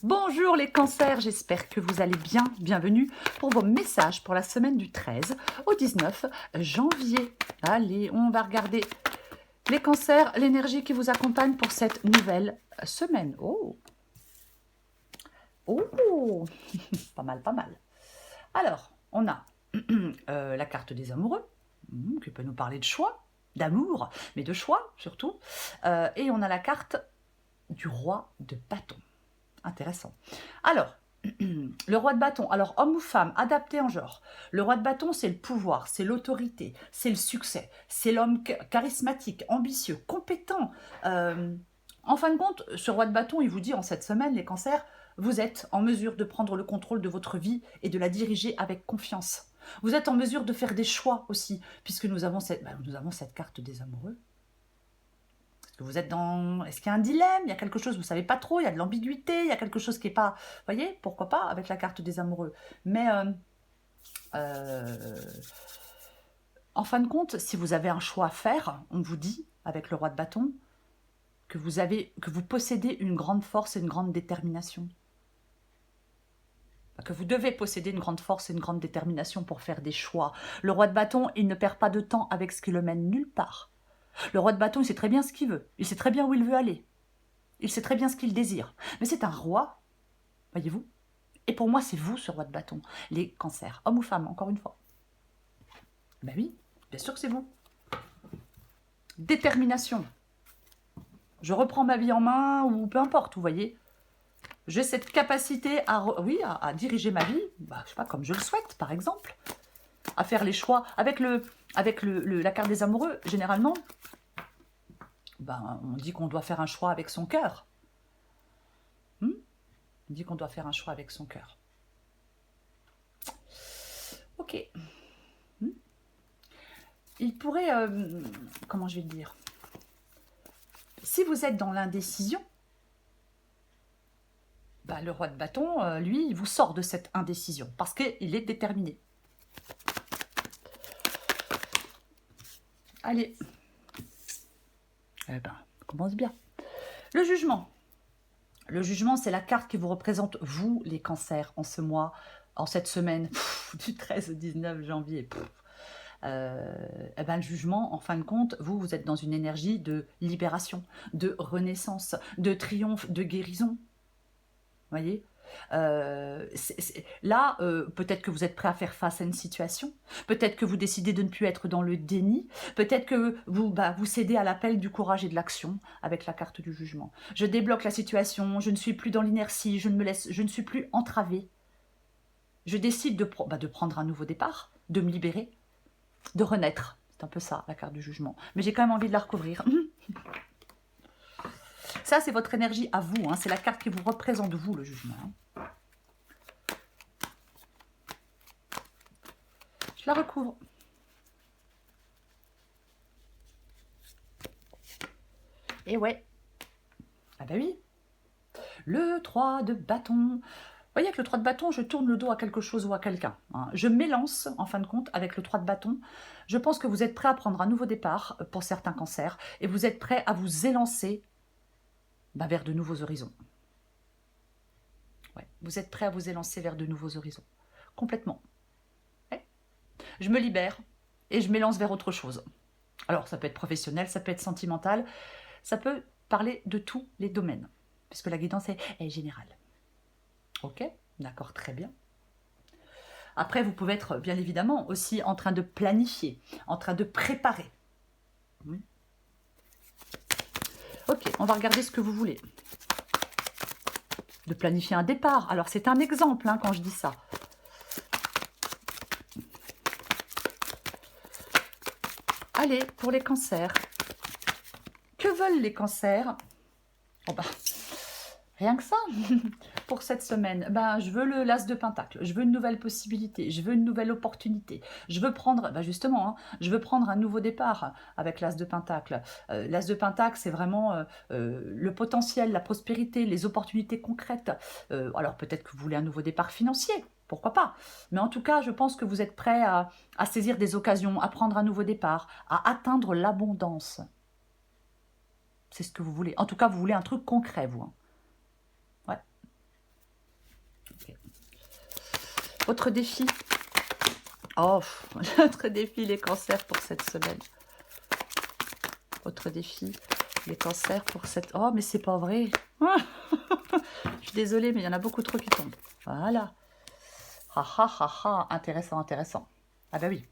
Bonjour les cancers, j'espère que vous allez bien. Bienvenue pour vos messages pour la semaine du 13 au 19 janvier. Allez, on va regarder les cancers, l'énergie qui vous accompagne pour cette nouvelle semaine. Oh, oh, pas mal, pas mal. Alors, on a la carte des amoureux, qui peut nous parler de choix, d'amour, mais de choix surtout. Et on a la carte du roi de bâton. Intéressant. Alors, le roi de bâton, alors homme ou femme, adapté en genre. Le roi de bâton, c'est le pouvoir, c'est l'autorité, c'est le succès, c'est l'homme charismatique, ambitieux, compétent. En fin de compte, ce roi de bâton, il vous dit en cette semaine, les cancers, vous êtes en mesure de prendre le contrôle de votre vie et de la diriger avec confiance. Vous êtes en mesure de faire des choix aussi, puisque nous avons cette carte des amoureux. Vous êtes dans... Est-ce qu'il y a un dilemme? Il y a quelque chose, vous ne savez pas trop, il y a de l'ambiguïté, il y a quelque chose qui n'est pas... Vous voyez, pourquoi pas avec la carte des amoureux. Mais en fin de compte, si vous avez un choix à faire, on vous dit, avec le roi de bâton, que vous possédez une grande force et une grande détermination. Que vous devez posséder une grande force et une grande détermination pour faire des choix. Le roi de bâton, il ne perd pas de temps avec ce qui le mène nulle part. Le roi de bâton, il sait très bien ce qu'il veut. Il sait très bien où il veut aller. Il sait très bien ce qu'il désire. Mais c'est un roi, voyez-vous. Et pour moi, c'est vous, ce roi de bâton. Les cancers, homme ou femme, encore une fois. Ben oui, bien sûr que c'est vous. Détermination. Je reprends ma vie en main, ou peu importe, vous voyez. J'ai cette capacité à diriger ma vie, je sais pas, comme je le souhaite, par exemple. À faire les choix. Avec la carte des amoureux, généralement, on dit qu'on doit faire un choix avec son cœur. On dit qu'on doit faire un choix avec son cœur. Ok. Il pourrait... comment je vais le dire? Si vous êtes dans l'indécision, le roi de bâton, lui, il vous sort de cette indécision parce qu'il est déterminé. Allez. On commence bien. Le jugement. Le jugement, c'est la carte qui vous représente, vous, les cancers, en ce mois, en cette semaine, du 13 au 19 janvier. Le jugement, en fin de compte, vous êtes dans une énergie de libération, de renaissance, de triomphe, de guérison. Vous voyez, là, peut-être que vous êtes prêt à faire face à une situation, peut-être que vous décidez de ne plus être dans le déni, peut-être que vous cédez à l'appel du courage et de l'action avec la carte du jugement. Je débloque la situation, je ne suis plus dans l'inertie, je ne suis plus entravée. Je décide de prendre un nouveau départ, de me libérer, de renaître. C'est un peu ça, la carte du jugement. Mais j'ai quand même envie de la recouvrir. Ça, c'est votre énergie à vous. C'est la carte qui vous représente, vous, le jugement. Je la recouvre. Et ouais. Ah bah oui. Le 3 de bâton. Vous voyez, avec le 3 de bâton, je tourne le dos à quelque chose ou à quelqu'un. Je m'élance, en fin de compte, avec le 3 de bâton. Je pense que vous êtes prêt à prendre un nouveau départ pour certains cancers. Et vous êtes prêt à vous élancer vers de nouveaux horizons. Ouais, vous êtes prêt à vous élancer vers de nouveaux horizons. Complètement. Ouais. Je me libère et je m'élance vers autre chose. Alors, ça peut être professionnel, ça peut être sentimental, ça peut parler de tous les domaines, puisque la guidance est générale. Ok, d'accord, très bien. Après, vous pouvez être, bien évidemment, aussi en train de planifier, en train de préparer. Ok, on va regarder ce que vous voulez. De planifier un départ. Alors, c'est un exemple quand je dis ça. Allez, pour les cancers. Que veulent les cancers? Rien que ça. Pour cette semaine, je veux le l'as de pentacle, je veux une nouvelle possibilité, je veux une nouvelle opportunité, je veux prendre, justement, je veux prendre un nouveau départ avec l'as de pentacle. L'as de pentacle, c'est vraiment le potentiel, la prospérité, les opportunités concrètes. Alors peut-être que vous voulez un nouveau départ financier, pourquoi pas. Mais en tout cas, je pense que vous êtes prêt à saisir des occasions, à prendre un nouveau départ, à atteindre l'abondance. C'est ce que vous voulez. En tout cas, vous voulez un truc concret, vous. Autre défi. Oh, autre défi, les cancers pour cette semaine. Autre défi, les cancers pour cette... Oh, mais c'est pas vrai. Je suis désolée, mais il y en a beaucoup trop qui tombent. Voilà. Ha ha ha ha. Intéressant, intéressant. Ah bah oui.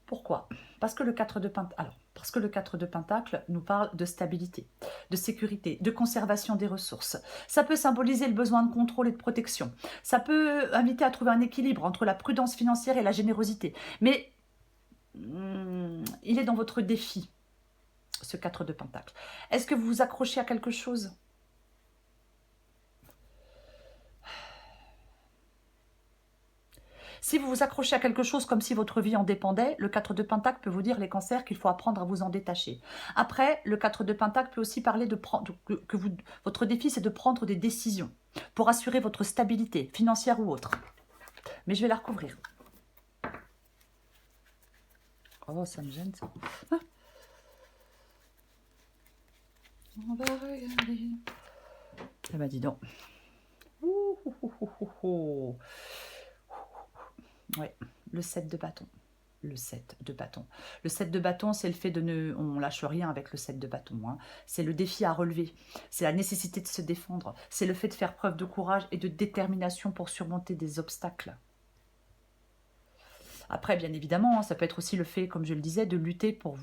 Pourquoi? Parce que le 4 de Pentacle... Alors, parce que le 4 de Pentacle nous parle de stabilité, de sécurité, de conservation des ressources. Ça peut symboliser le besoin de contrôle et de protection. Ça peut inviter à trouver un équilibre entre la prudence financière et la générosité. Mais il est dans votre défi, ce 4 de Pentacle. Est-ce que vous vous accrochez à quelque chose? Si vous vous accrochez à quelque chose comme si votre vie en dépendait, le 4 de Pentacle peut vous dire, les cancers, qu'il faut apprendre à vous en détacher. Après, le 4 de Pentacle peut aussi parler de prendre, votre défi, c'est de prendre des décisions pour assurer votre stabilité, financière ou autre. Mais je vais la recouvrir. Oh, ça me gêne, ça. Ah. On va regarder. Eh ben, dis donc. Ouais, le 7 de bâton. Le 7 de bâton. Le 7 de bâton, c'est le fait de ne... On lâche rien avec le 7 de bâton. Hein. C'est le défi à relever. C'est la nécessité de se défendre. C'est le fait de faire preuve de courage et de détermination pour surmonter des obstacles. Après, bien évidemment, ça peut être aussi le fait, comme je le disais, de lutter pour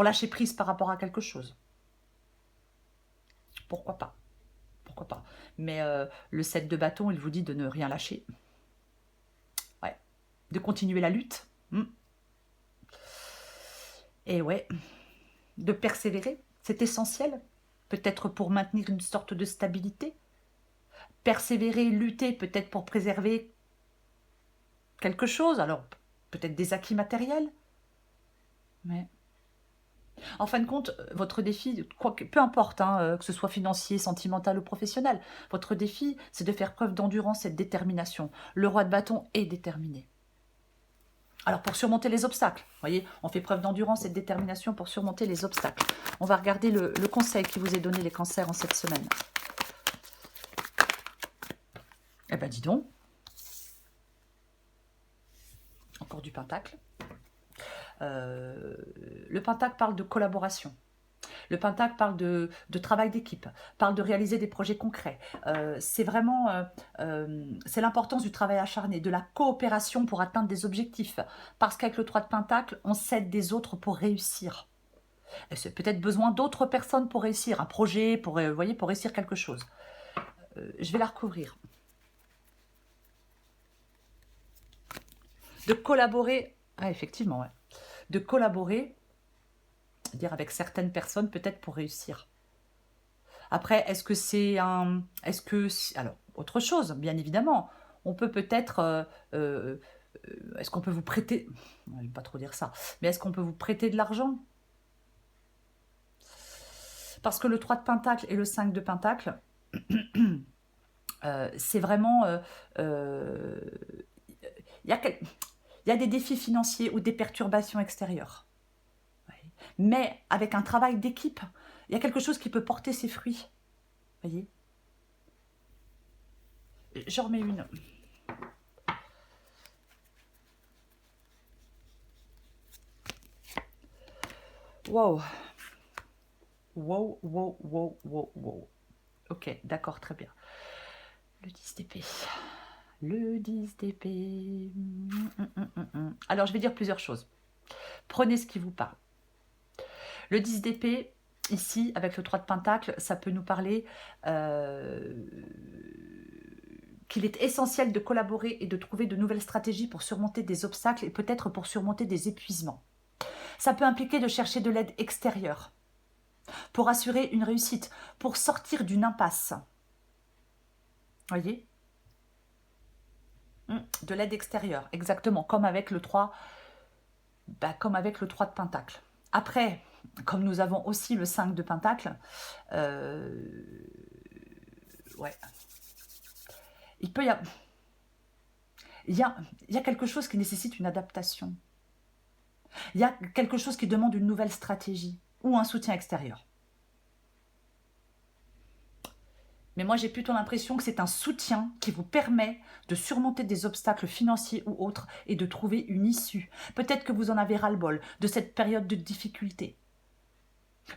lâcher prise par rapport à quelque chose. Pourquoi pas? Pourquoi pas? Mais le 7 de bâton, il vous dit de ne rien lâcher. Ouais. De continuer la lutte. Et ouais, de persévérer, c'est essentiel. Peut-être pour maintenir une sorte de stabilité. Persévérer, lutter, peut-être pour préserver quelque chose. Alors, peut-être des acquis matériels. Mais... En fin de compte, votre défi, peu importe, hein, que ce soit financier, sentimental ou professionnel, votre défi, c'est de faire preuve d'endurance et de détermination. Le roi de bâton est déterminé. Alors, pour surmonter les obstacles, vous voyez, on fait preuve d'endurance et de détermination pour surmonter les obstacles. On va regarder le conseil qui vous est donné, les cancers, en cette semaine. Eh ben, dis donc. Encore du pentacle. Le pentacle parle de collaboration. Le pentacle parle de travail d'équipe, parle de réaliser des projets concrets. C'est vraiment c'est l'importance du travail acharné, de la coopération pour atteindre des objectifs. Parce qu'avec le 3 de pentacle, on s'aide des autres pour réussir. C'est peut-être besoin d'autres personnes pour réussir un projet, pour, vous voyez, pour réussir quelque chose. Je vais la recouvrir. De collaborer, ah effectivement, ouais. De collaborer, dire avec certaines personnes, peut-être pour réussir. Après, est-ce que c'est un... Alors, autre chose, bien évidemment. On peut peut-être... est-ce qu'on peut vous prêter... Je ne vais pas trop dire ça. Mais est-ce qu'on peut vous prêter de l'argent? Parce que le 3 de Pentacle et le 5 de Pentacle, c'est vraiment... Il y a des défis financiers ou des perturbations extérieures. Mais avec un travail d'équipe, il y a quelque chose qui peut porter ses fruits. Vous voyez? J'en remets une. Wow. Wow, wow, wow, wow, wow. Ok, d'accord, très bien. Le 10 d'épée. Le 10 d'épée. Alors, je vais dire plusieurs choses. Prenez ce qui vous parle. Le 10 d'épée, ici, avec le 3 de pentacle, ça peut nous parler qu'il est essentiel de collaborer et de trouver de nouvelles stratégies pour surmonter des obstacles et peut-être pour surmonter des épuisements. Ça peut impliquer de chercher de l'aide extérieure pour assurer une réussite, pour sortir d'une impasse. Voyez? De l'aide extérieure, exactement, comme avec le 3, comme avec le 3 de pentacle. Après, comme nous avons aussi le 5 de pentacle, ouais, il peut y avoir... Il y a quelque chose qui nécessite une adaptation. Il y a quelque chose qui demande une nouvelle stratégie ou un soutien extérieur. Mais moi, j'ai plutôt l'impression que c'est un soutien qui vous permet de surmonter des obstacles financiers ou autres et de trouver une issue. Peut-être que vous en avez ras-le-bol de cette période de difficulté.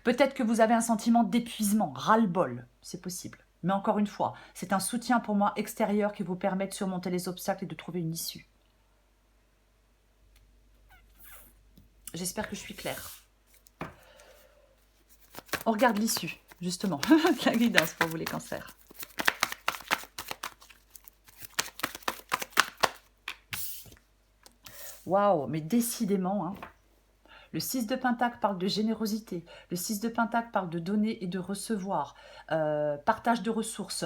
Peut-être que vous avez un sentiment d'épuisement, ras-le-bol, c'est possible. Mais encore une fois, c'est un soutien pour moi extérieur qui vous permet de surmonter les obstacles et de trouver une issue. J'espère que je suis claire. On regarde l'issue, justement. La guidance pour vous les cancers. Waouh, mais décidément, hein. Le 6 de Pentacle parle de générosité. Le 6 de Pentacle parle de donner et de recevoir. Partage de ressources.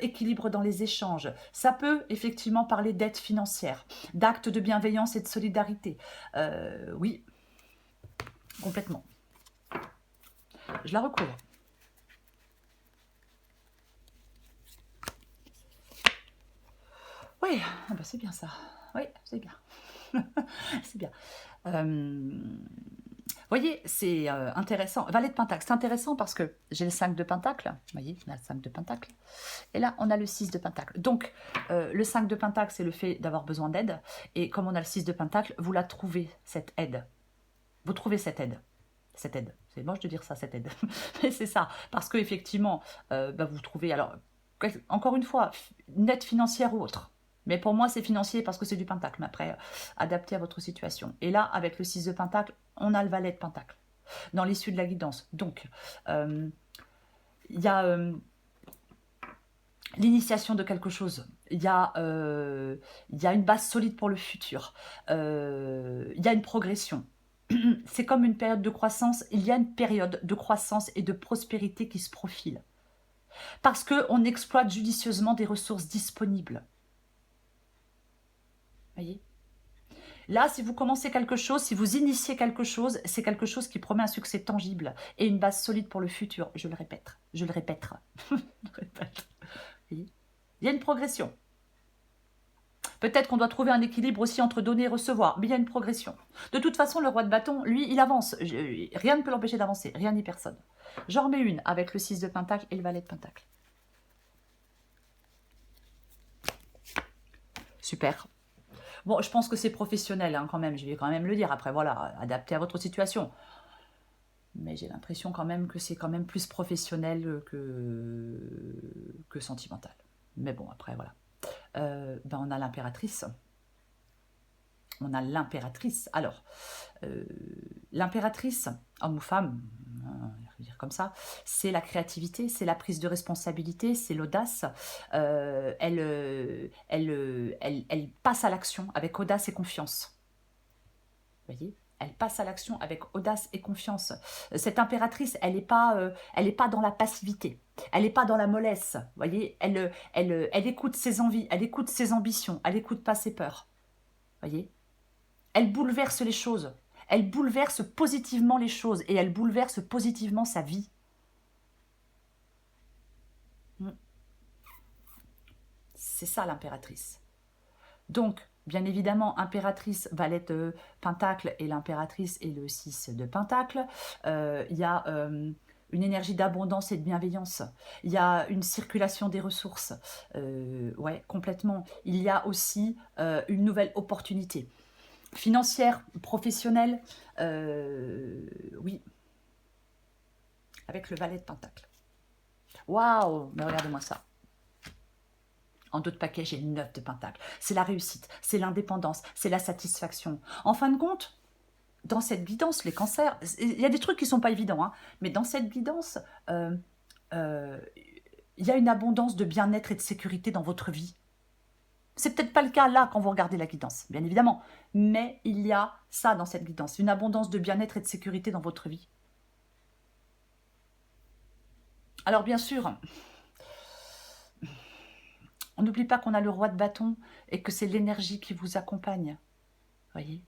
Équilibre dans les échanges. Ça peut effectivement parler d'aide financière, d'actes de bienveillance et de solidarité. Oui, complètement. Je la recouvre. Oui, ah bah c'est bien ça. Oui, c'est bien. C'est bien. Voyez, c'est intéressant. Valet de Pentacle, c'est intéressant parce que j'ai le 5 de Pentacle. Vous voyez, on a le 5 de Pentacle. Et là, on a le 6 de Pentacle. Donc, le 5 de Pentacle, c'est le fait d'avoir besoin d'aide. Et comme on a le 6 de Pentacle, vous la trouvez, cette aide. Vous trouvez cette aide. Cette aide. C'est moche de dire ça, cette aide. Mais c'est ça. Parce qu'effectivement, vous trouvez... Alors, encore une fois, une aide financière ou autre. Mais pour moi, c'est financier parce que c'est du Pentacle. Mais après, adapté à votre situation. Et là, avec le 6 de Pentacle, on a le Valet de Pentacle dans l'issue de la guidance. Donc, il y a l'initiation de quelque chose. Il y a une base solide pour le futur. Il y a une progression. C'est comme une période de croissance. Il y a une période de croissance et de prospérité qui se profile. Parce qu'on exploite judicieusement des ressources disponibles. Voyez ? Là, si vous commencez quelque chose, si vous initiez quelque chose, c'est quelque chose qui promet un succès tangible et une base solide pour le futur. Je le répète, je le répète. Je le répète. Il y a une progression. Peut-être qu'on doit trouver un équilibre aussi entre donner et recevoir, mais il y a une progression. De toute façon, le roi de bâton, lui, il avance. Rien ne peut l'empêcher d'avancer, rien ni personne. J'en remets une avec le 6 de Pentacle et le Valet de Pentacle. Super. Bon, je pense que c'est professionnel quand même, je vais quand même le dire. Après, voilà, adapté à votre situation. Mais j'ai l'impression quand même que c'est quand même plus professionnel que sentimental. Mais bon, après, voilà. On a l'impératrice. On a l'impératrice. Alors, l'impératrice, homme ou femme, je vais dire comme ça, c'est la créativité, c'est la prise de responsabilité, c'est l'audace. Elle passe à l'action avec audace et confiance. Vous voyez ? Elle passe à l'action avec audace et confiance. Cette impératrice, elle n'est pas dans la passivité. Elle n'est pas dans la mollesse. Vous voyez ? Elle écoute ses envies, elle écoute ses ambitions, elle n'écoute pas ses peurs. Vous voyez ? Elle bouleverse les choses. Elle bouleverse positivement les choses et elle bouleverse positivement sa vie. C'est ça l'impératrice. Donc, bien évidemment, impératrice, valet de Pentacle et l'impératrice et le 6 de Pentacle. Il y a une énergie d'abondance et de bienveillance. Il y a une circulation des ressources. Ouais, complètement. Il y a aussi une nouvelle opportunité. Financière, professionnelle, oui. Avec le Valet de Pentacle. Waouh, mais regardez-moi ça. En dos de paquet, j'ai le 9 de Pentacle. C'est la réussite, c'est l'indépendance, c'est la satisfaction. En fin de compte, dans cette guidance, les cancers, il y a des trucs qui ne sont pas évidents, hein, mais dans cette guidance, il y a une abondance de bien-être et de sécurité dans votre vie. C'est peut-être pas le cas là quand vous regardez la guidance, bien évidemment, mais il y a ça dans cette guidance, une abondance de bien-être et de sécurité dans votre vie. Alors bien sûr, on n'oublie pas qu'on a le roi de bâton et que c'est l'énergie qui vous accompagne. Voyez ?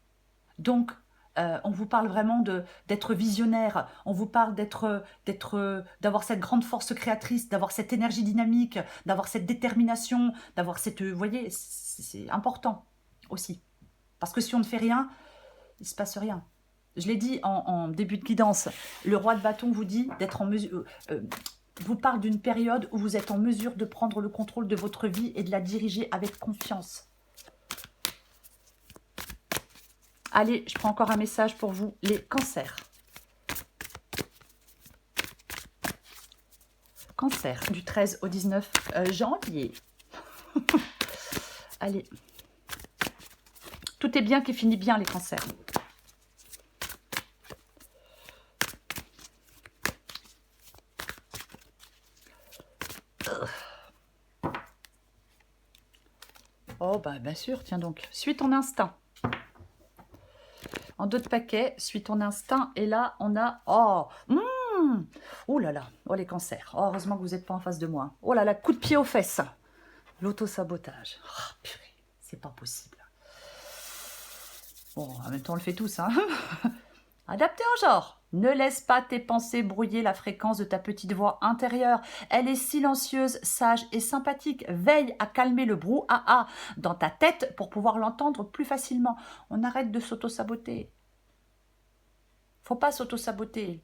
Donc, on vous parle vraiment d'être visionnaire, on vous parle d'avoir cette grande force créatrice, d'avoir cette énergie dynamique, d'avoir cette détermination, d'avoir cette... Vous voyez, c'est important aussi. Parce que si on ne fait rien, il ne se passe rien. Je l'ai dit en début de guidance, le roi de bâton vous dit d'être en mesure... vous parle d'une période où vous êtes en mesure de prendre le contrôle de votre vie et de la diriger avec confiance. Allez, je prends encore un message pour vous, les cancers. Cancer, du 13 au 19 janvier. Allez. Tout est bien qui finit bien, les cancers. Oh, bah bien sûr, tiens donc. Suis ton instinct. En d'autres paquets, suis ton instinct. Et là, on a... Oh là là, oh les cancers. Oh, heureusement que vous n'êtes pas en face de moi. Oh là là, coup de pied aux fesses. L'auto-sabotage. Oh, purée, c'est pas possible. Bon, en même temps, on le fait tous, hein. Adapté au genre. Ne laisse pas tes pensées brouiller la fréquence de ta petite voix intérieure. Elle est silencieuse, sage et sympathique. Veille à calmer le brouhaha dans ta tête pour pouvoir l'entendre plus facilement. On arrête de s'auto-saboter. Faut pas s'auto-saboter.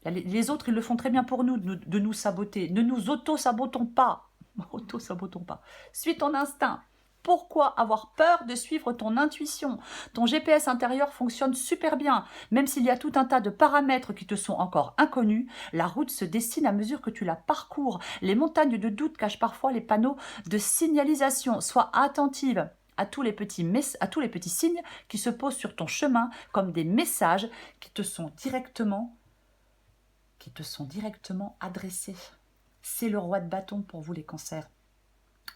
Les autres, ils le font très bien pour nous, de nous saboter. Ne nous auto-sabotons pas. Auto-sabotons pas. Suis ton instinct. Pourquoi avoir peur de suivre ton intuition? Ton GPS intérieur fonctionne super bien. Même s'il y a tout un tas de paramètres qui te sont encore inconnus, la route se dessine à mesure que tu la parcours. Les montagnes de doute cachent parfois les panneaux de signalisation. Sois attentive à tous les petits signes qui se posent sur ton chemin comme des messages qui te sont directement adressés. C'est le roi de bâton pour vous, les cancers,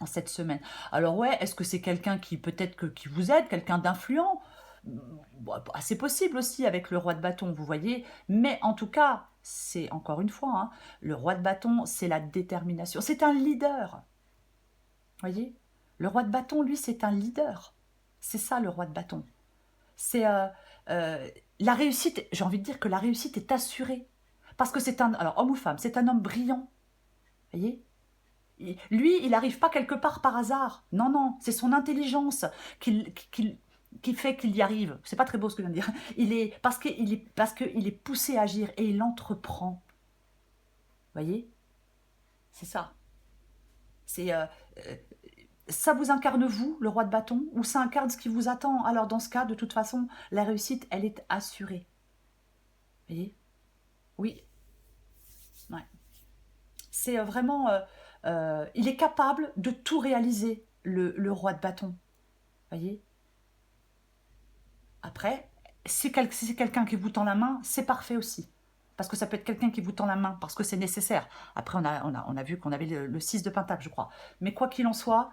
en cette semaine. Alors ouais, est-ce que c'est quelqu'un qui peut-être qui vous aide, quelqu'un d'influent? Bon, c'est possible aussi avec le roi de bâton, vous voyez. Mais en tout cas, c'est encore une fois, hein, le roi de bâton, c'est la détermination. C'est un leader. Voyez, le roi de bâton, lui, c'est un leader. C'est ça, le roi de bâton. C'est la réussite. J'ai envie de dire que la réussite est assurée. Parce que c'est un... Alors, homme ou femme, c'est un homme brillant. Vous voyez? Lui, il n'arrive pas quelque part par hasard. Non, non, c'est son intelligence qui fait qu'il y arrive. C'est pas très beau ce que je viens de dire. Parce qu'il est poussé à agir et il entreprend. Vous voyez? C'est ça. Ça vous incarne vous, le roi de bâton, ou ça incarne ce qui vous attend? Alors dans ce cas, de toute façon, la réussite, elle est assurée. Vous voyez? Oui. Ouais. C'est vraiment... il est capable de tout réaliser, le roi de bâton. Vous voyez? Après, si c'est quelqu'un qui vous tend la main, c'est parfait aussi. Parce que ça peut être quelqu'un qui vous tend la main, parce que c'est nécessaire. Après, on a vu qu'on avait le 6 de Pentacle, je crois. Mais quoi qu'il en soit,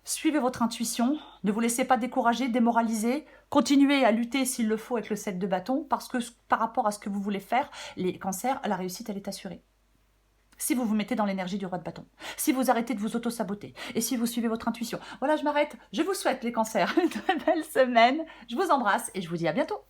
suivez votre intuition. Ne vous laissez pas décourager, démoraliser. Continuez à lutter s'il le faut avec le 7 de bâton, parce que par rapport à ce que vous voulez faire, les cancers, la réussite, elle est assurée. Si vous vous mettez dans l'énergie du roi de bâton, si vous arrêtez de vous auto-saboter et si vous suivez votre intuition. Voilà, je m'arrête. Je vous souhaite, les cancers, une très belle semaine. Je vous embrasse et je vous dis à bientôt.